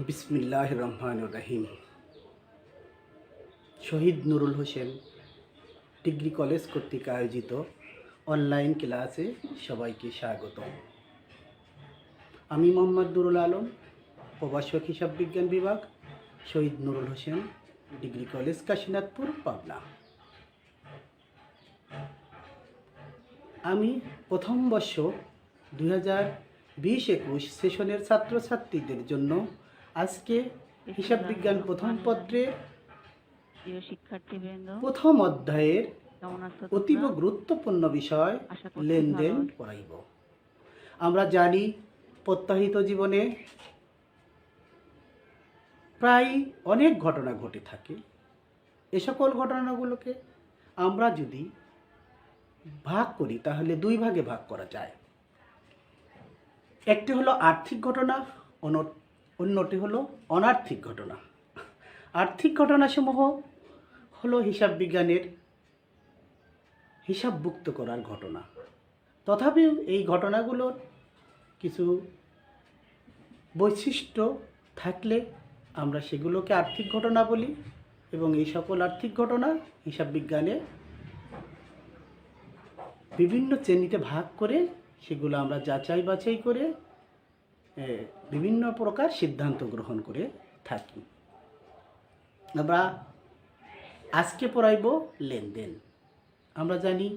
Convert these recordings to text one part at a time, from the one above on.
বিসমিল্লাহির রহমানির রহিম। শহীদ Nurul Hossain degree college কর্তৃক আয়োজিত অনলাইন ক্লাসে সবাইকে স্বাগত। আমি মোহাম্মদ নুরুল আলম, প্রভাষক হিসাব বিজ্ঞান বিভাগ, শহীদ নুরুল হোসেন ডিগ্রি কলেজ, কাশীনাথপুর, পাবনা। আমি প্রথম বর্ষ 2020-21 সেশনের ছাত্রছাত্রীদের জন্য আজকে হিসাব বিজ্ঞান প্রথম পত্রে প্রথম অধ্যায়ের অতীব গুরুত্বপূর্ণ বিষয় লেনদেন পড়াইব। আমরা জানি প্রত্যাহিত জীবনে প্রায় অনেক ঘটনা ঘটে থাকে। এ সকল ঘটনাগুলোকে আমরা যদি ভাগ করি তাহলে দুই ভাগে ভাগ করা যায়। একটি হলো আর্থিক ঘটনা, অন্যটি হলো অনার্থিক ঘটনা। আর্থিক ঘটনাসমূহ হলো হিসাব বিজ্ঞানের হিসাবভুক্ত করার ঘটনা। তথাপি এই ঘটনাগুলোর কিছু বৈশিষ্ট্য থাকলে আমরা সেগুলোকে আর্থিক ঘটনা বলি, এবং এই সকল আর্থিক ঘটনা হিসাব বিজ্ঞানে বিভিন্ন শ্রেণীতে ভাগ করে সেগুলো আমরা যাচাই বাছাই করে বিভিন্ন প্রকার সিদ্ধান্ত গ্রহণ করে থাকি। আমরা আজকে পড়াইব লেনদেন। আমরা জানি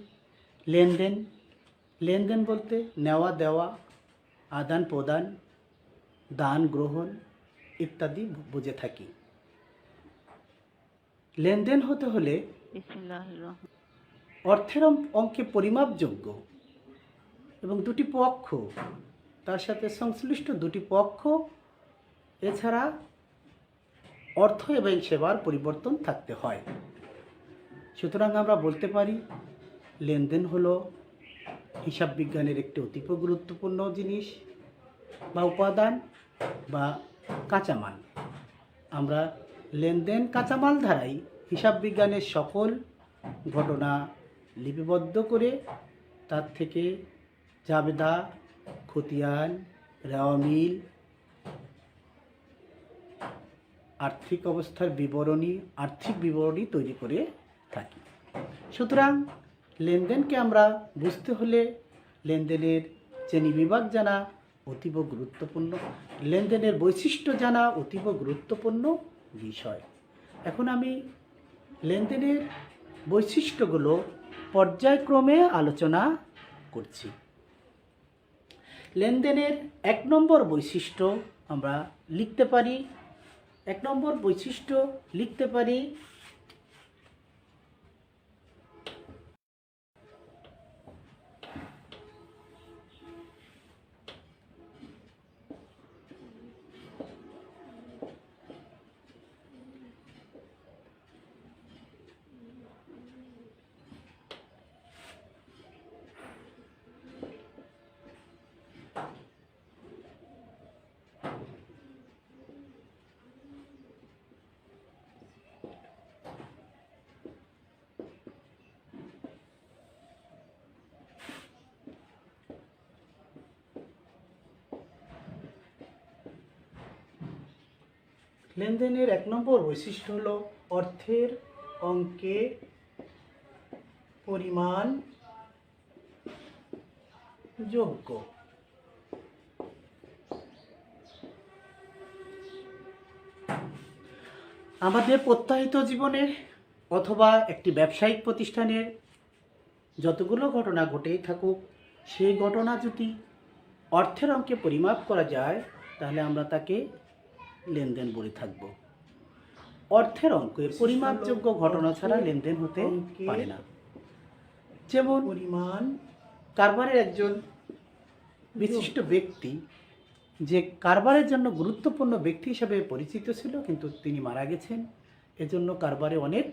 লেনদেন বলতে নেওয়া দেওয়া, আদান প্রদান, দান গ্রহণ ইত্যাদি বুঝে থাকি। লেনদেন হতে হলে অর্থের অঙ্কে পরিমাপযোগ্য এবং দুটি পক্ষ, তার সাথে সংশ্লিষ্ট দুটি পক্ষ, এছাড়া অর্থ এবং সেবার পরিবর্তন থাকতে হয়। সুতরাং আমরা বলতে পারি লেনদেন হলো হিসাব বিজ্ঞানের একটি অতীব গুরুত্বপূর্ণ জিনিস বা উপাদান বা কাঁচামাল। আমরা লেনদেন কাঁচামাল ধারাই হিসাব বিজ্ঞানের সকল ঘটনা লিপিবদ্ধ করে তার থেকে জাবেদা, খতিয়ান, রেওয়ামিল, আর্থিক অবস্থার আর্থিক বিবরণী তৈরি করে থাকি। সুতরাং লেনদেনকে আমরা বুঝতে হলে লেনদেনের শ্রেণীবিভাগ জানা অতীব গুরুত্বপূর্ণ, লেনদেনের বৈশিষ্ট্য জানা অতীব গুরুত্বপূর্ণ বিষয়। এখন আমি লেনদেনের বৈশিষ্ট্যগুলো পর্যায়ক্রমে আলোচনা করছি। লেনদেনের 1 নম্বর বৈশিষ্ট্য আমরা লিখতে পারি, 1 নম্বর বৈশিষ্ট্য লিখতে পারি লেনদেনের 1 নম্বর বৈশিষ্ট্য হলো অর্থের অঙ্কে পরিমাণ যোগ্য। আমাদের প্রত্যাহিত জীবনে অথবা একটি ব্যবসায়িক প্রতিষ্ঠানের যতগুলো ঘটনা ঘটেই থাকুক, সেই ঘটনা যদি অর্থের অঙ্কে পরিমাপ করা যায় তাহলে আমরা তাকে লেনদেন বলে থাকব। অর্থের অঙ্কে পরিমাপযোগ্য ঘটনা ছাড়া লেনদেন হতে পারে না। যেমন কারবারের একজন বিশিষ্ট ব্যক্তি যে কারবারের জন্য গুরুত্বপূর্ণ ব্যক্তি হিসেবে পরিচিত ছিল, কিন্তু তিনি মারা গেছেন, এজন্য কারবারে অনেক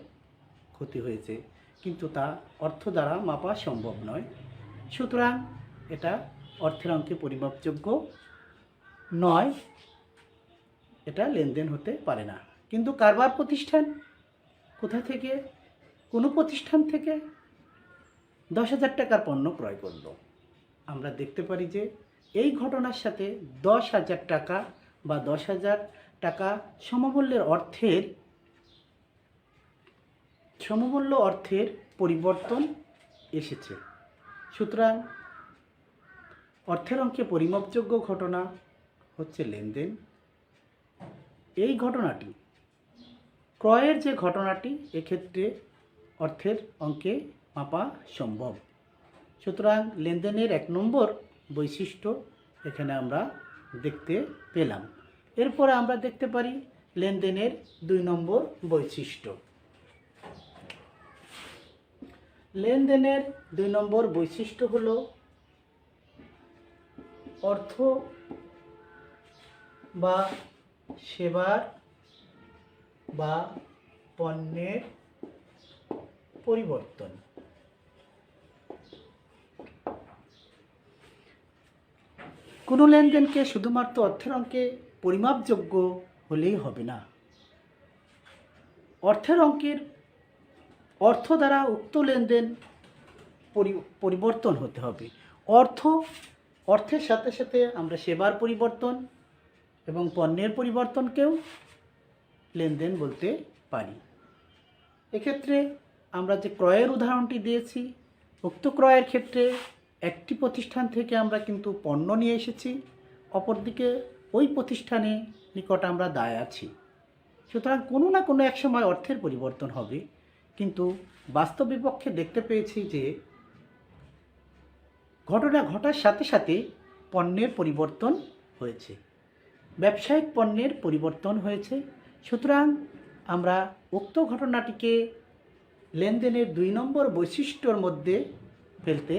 ক্ষতি হয়েছে, কিন্তু তা অর্থ দ্বারা মাপা সম্ভব নয়। সুতরাং এটা অর্থের অঙ্কে পরিমাপযোগ্য নয়, এটা লেনদেন হতে পারে না। কিন্তু কারবার প্রতিষ্ঠান কোথা থেকে, কোনো প্রতিষ্ঠান থেকে 10,000 টাকার পণ্য ক্রয় করল, আমরা দেখতে পারি যে এই ঘটনার সাথে 10,000 টাকা বা 10,000 টাকা সমমূল্য অর্থের পরিবর্তন এসেছে। সুতরাং অর্থের অঙ্কে পরিমাপযোগ্য ঘটনা হচ্ছে লেনদেন। এই ঘটনাটি ক্রয়ের যে ঘটনাটি, এক্ষেত্রে অর্থের অঙ্কে মাপা সম্ভব। সুতরাং লেনদেনের 1 নম্বর বৈশিষ্ট্য এখানে আমরা দেখতে পেলাম। এরপরে আমরা দেখতে পারি লেনদেনের 2 নম্বর বৈশিষ্ট্য। লেনদেনের 2 নম্বর বৈশিষ্ট্য হলো অর্থ বা সেবার বা পণ্যের পরিবর্তন। কোনো লেনদেনকে শুধুমাত্র অর্থের অঙ্কে পরিমাপযোগ্য হলেই হবে না। অর্থের অঙ্কের অর্থ দ্বারা উক্ত লেনদেন পরিবর্তন হতে হবে। অর্থের সাথে সাথে আমরা সেবার পরিবর্তন এবং পণ্যের পরিবর্তনকেও লেনদেন বলতে পারি। এক্ষেত্রে আমরা যে ক্রয়ের উদাহরণটি দিয়েছি, উক্ত ক্রয়ের ক্ষেত্রে একটি প্রতিষ্ঠান থেকে আমরা কিন্তু পণ্য নিয়ে এসেছি, অপরদিকে ওই প্রতিষ্ঠানে নিকট আমরা দায় আছি। সুতরাং কোনো না কোনো এক সময় অর্থের পরিবর্তন হবে, কিন্তু বাস্তব বিপক্ষে দেখতে পেয়েছি যে ঘটনা ঘটার সাথে সাথে পণ্যের পরিবর্তন হয়েছে, ব্যবসায়িক পণ্যের পরিবর্তন হয়েছে। সুতরাং আমরা উক্ত ঘটনাটিকে লেনদেনের 2 নম্বর বৈশিষ্ট্যর মধ্যে ফেলতে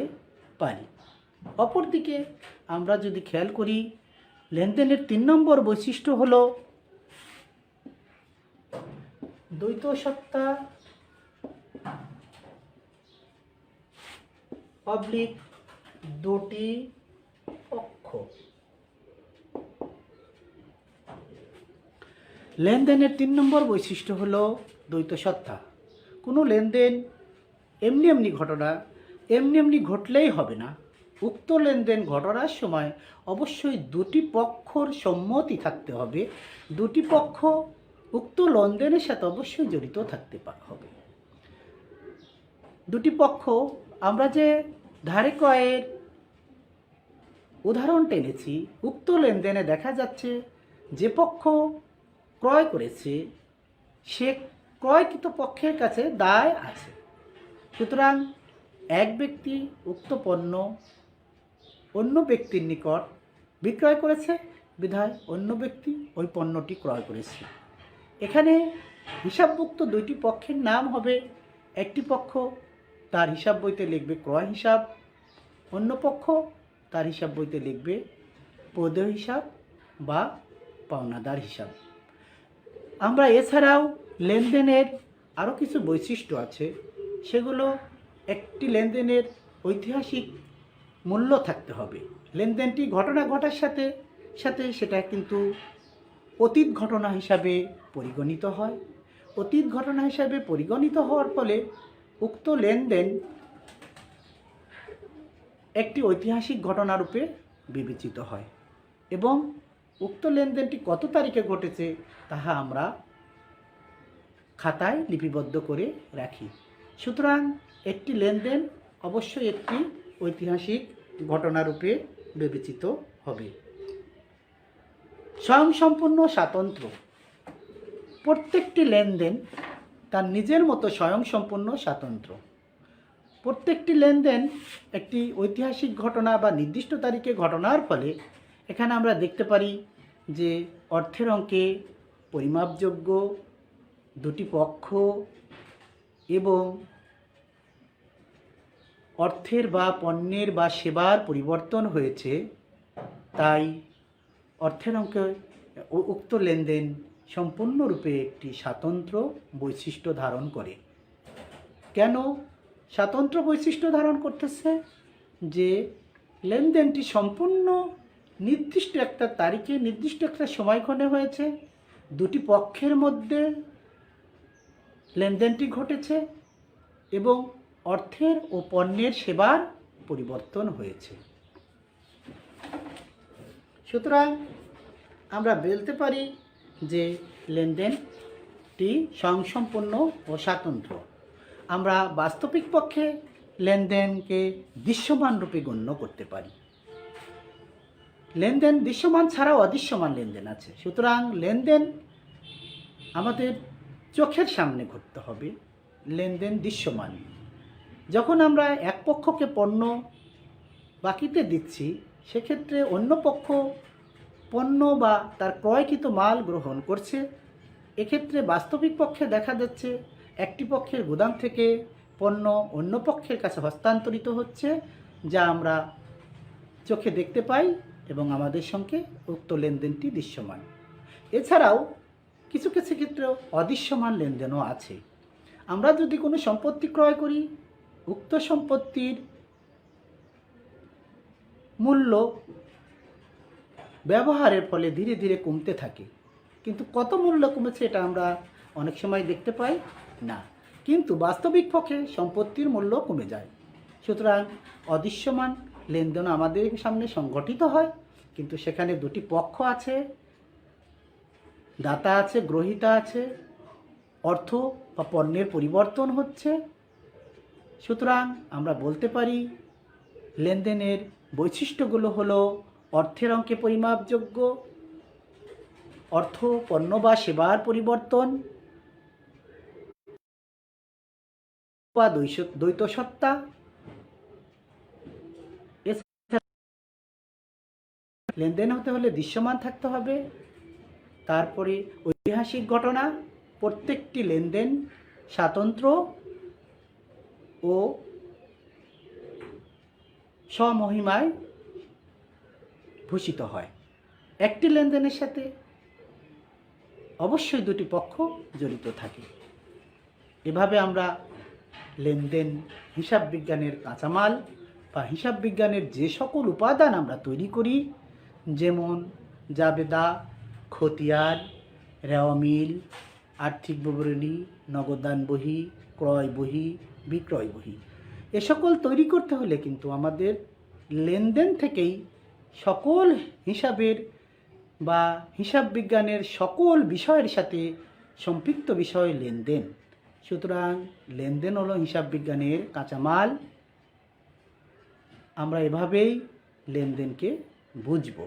পারি। অপরদিকে আমরা যদি খেয়াল করি, লেনদেনের 3 নম্বর বৈশিষ্ট্য হলো দ্বৈত সত্তা অবলিক দুটি পক্ষ। লেনদেনের 3 নম্বর বৈশিষ্ট্য হলো দ্বৈত সত্তা। কোনো লেনদেন এমনি ঘটলেই হবে না। উক্ত লেনদেন ঘটনার সময় অবশ্যই দুটি পক্ষর সম্মতি থাকতে হবে। দুটি পক্ষ উক্ত লেনদেনের সাথে অবশ্যই জড়িত থাকতে হবে। দুটি পক্ষ, আমরা যে ধারে ক্রয়ের উদাহরণ টেনেছি, উক্ত লেনদেনে দেখা যাচ্ছে যে পক্ষ ক্রয় করেছে সে ক্রয়কৃত পক্ষের কাছে দায় আছে। সুতরাং এক ব্যক্তি উক্ত পণ্য অন্য ব্যক্তির নিকট বিক্রয় করেছে, বিধায় অন্য ব্যক্তি ওই পণ্যটি ক্রয় করেছে। এখানে হিসাবভুক্ত দুইটি পক্ষের নাম হবে, একটি পক্ষ তার হিসাব বইতে লিখবে ক্রয় হিসাব, অন্য পক্ষ তার হিসাব বইতে লিখবে প্রদেয় হিসাব বা পাওনাদার হিসাব। আমরা এছাড়াও লেনদেনের আরও কিছু বৈশিষ্ট্য আছে, সেগুলো একটি লেনদেনের ঐতিহাসিক মূল্য থাকতে হবে। লেনদেনটি ঘটনা ঘটার সাথে সাথে সেটা কিন্তু অতীত ঘটনা হিসাবে পরিগণিত হয়। অতীত ঘটনা হিসাবে পরিগণিত হওয়ার ফলে উক্ত লেনদেন একটি ঐতিহাসিক ঘটনারূপে বিবেচিত হয় এবং উক্ত লেনদেনটি কত তারিখে ঘটেছে তাহা আমরা খাতায় লিপিবদ্ধ করে রাখি। সুতরাং একটি লেনদেন অবশ্যই একটি ঐতিহাসিক ঘটনারূপে বিবেচিত হবে। স্বয়ংসম্পূর্ণ স্বাতন্ত্র্য। প্রত্যেকটি লেনদেন তার নিজের মতো স্বয়ংসম্পূর্ণ স্বাতন্ত্র্য। প্রত্যেকটি লেনদেন একটি ঐতিহাসিক ঘটনা বা নির্দিষ্ট তারিখে ঘটনার ফলে এখানে আমরা দেখতে পারি যে অর্থের অঙ্কে পরিমাপযোগ্য দুটি পক্ষ এবং অর্থের বা পণ্যের বা সেবার পরিবর্তন হয়েছে, তাই অর্থের অঙ্কে উক্ত লেনদেন সম্পূর্ণরূপে একটি স্বাতন্ত্র্য বৈশিষ্ট্য ধারণ করে। কেন স্বাতন্ত্র্য বৈশিষ্ট্য ধারণ করতেছে? যে লেনদেনটি সম্পূর্ণ নির্দিষ্ট একটা তারিখে নির্দিষ্ট একটা সময়ক্ষণে হয়েছে, দুটি পক্ষের মধ্যে লেনদেনটি ঘটেছে এবং অর্থের ও পণ্যের সেবার পরিবর্তন হয়েছে। সুতরাং আমরা বলতে পারি যে লেনদেনটি স্বয়ংসম্পূর্ণ ও স্বাতন্ত্র। আমরা বাস্তবিক পক্ষে লেনদেনকে দৃশ্যমান রূপে গণ্য করতে পারি। লেনদেন দৃশ্যমান ছাড়াও অদৃশ্যমান লেনদেন আছে। সুতরাং লেনদেন আমাদের চোখের সামনে ঘটতে হবে, লেনদেন দৃশ্যমান। যখন আমরা এক পক্ষকে পণ্য বাকিতে দিচ্ছি, সেক্ষেত্রে অন্য পক্ষ পণ্য বা তার ক্রয়কৃত মাল গ্রহণ করছে। এক্ষেত্রে বাস্তবিক পক্ষে দেখা যাচ্ছে একটি পক্ষের গুদাম থেকে পণ্য অন্য পক্ষের কাছে হস্তান্তরিত হচ্ছে, যা আমরা চোখে দেখতে পাই এবং আমাদের সঙ্গে উক্ত লেনদেনটি দৃশ্যমান। এছাড়াও কিছু কিছু ক্ষেত্রে অদৃশ্যমান লেনদেনও আছে। আমরা যদি কোনো সম্পত্তি ক্রয় করি, উক্ত সম্পত্তির মূল্য ব্যবহারের ফলে ধীরে ধীরে কমতে থাকে, কিন্তু কত মূল্য কমেছে এটা আমরা অনেক সময় দেখতে পাই না, কিন্তু বাস্তবিক পক্ষে সম্পত্তির মূল্য কমে যায়। সুতরাং অদৃশ্যমান লেনদেন আমাদের সামনে সংঘটিত হয়, কিন্তু সেখানে দুটি পক্ষ আছে, দাতা আছে, গ্রহীতা আছে, অর্থ বা পণ্যের পরিবর্তন হচ্ছে। সুতরাং আমরা বলতে পারি লেনদেনের বৈশিষ্ট্যগুলো হলো অর্থের অঙ্কে পরিমাপযোগ্য, অর্থ, পণ্য বা সেবার পরিবর্তন বা দ্বৈত সত্তা। লেনদেন হতে হলে দৃশ্যমান থাকতে হবে। তারপরে ঐতিহাসিক ঘটনা, প্রত্যেকটি লেনদেন স্বাতন্ত্র ও স্বমহিমায় ভূষিত হয়। একটি লেনদেনের সাথে অবশ্যই দুটি পক্ষ জড়িত থাকে। এভাবে আমরা লেনদেন হিসাব বিজ্ঞানের কাঁচামাল বা হিসাব বিজ্ঞানের যে সকল উপাদান আমরা তৈরি করি, যেমন জাবেদা, খতিয়ান, রেওয়ামিল, আর্থিক বিবরণী, নগদান বহি, ক্রয় বহি, বিক্রয় বহি, এ সকল তৈরি করতে হলে কিন্তু আমাদের লেনদেন থেকেই সকল হিসাবের বা হিসাব বিজ্ঞানের সকল বিষয়ের সাথে সম্পৃক্ত বিষয় লেনদেন। সুতরাং লেনদেন হলো হিসাব বিজ্ঞানের কাঁচামাল। আমরা এভাবেই লেনদেনকে বুঝব।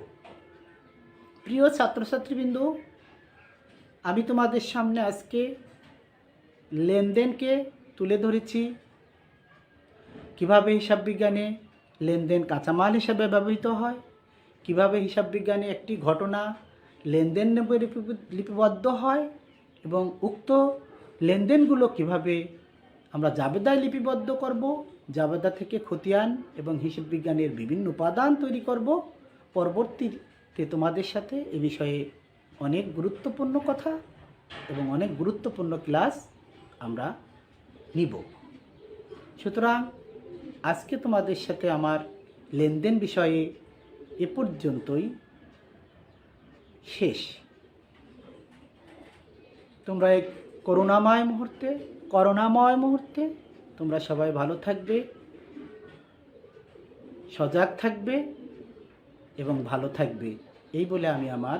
প্রিয় ছাত্রছাত্রীবৃন্দ, আমি তোমাদের সামনে আজকে লেনদেনকে তুলে ধরেছি, কিভাবে হিসাব বিজ্ঞানে লেনদেন কাঁচামাল হিসাবে ব্যবহৃত হয়, কিভাবে হিসাব বিজ্ঞানে একটি ঘটনা লেনদেন লিপিবদ্ধ হয় এবং উক্ত লেনদেনগুলো কিভাবে আমরা জাবেদায় লিপিবদ্ধ করব, জাবেদা থেকে খতিয়ান এবং হিসাব বিজ্ঞানের বিভিন্ন উপাদান তৈরি করব। পরবর্তীতে তোমাদের সাথে এ বিষয়ে অনেক গুরুত্বপূর্ণ কথা এবং অনেক গুরুত্বপূর্ণ ক্লাস আমরা নিব। সুতরাং আজকে তোমাদের সাথে আমার লেনদেন বিষয়ে এ পর্যন্তই শেষ। তোমরা এই করুণাময় মুহূর্তে তোমরা সবাই ভালো থাকবে, সজাগ থাকবে এবং ভালো থাকবে, এই বলে আমি আমার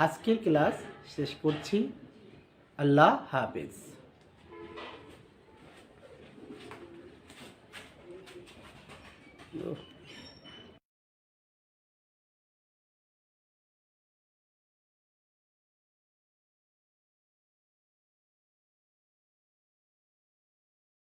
আজকের ক্লাস শেষ করছি। আল্লাহ হাফেজ।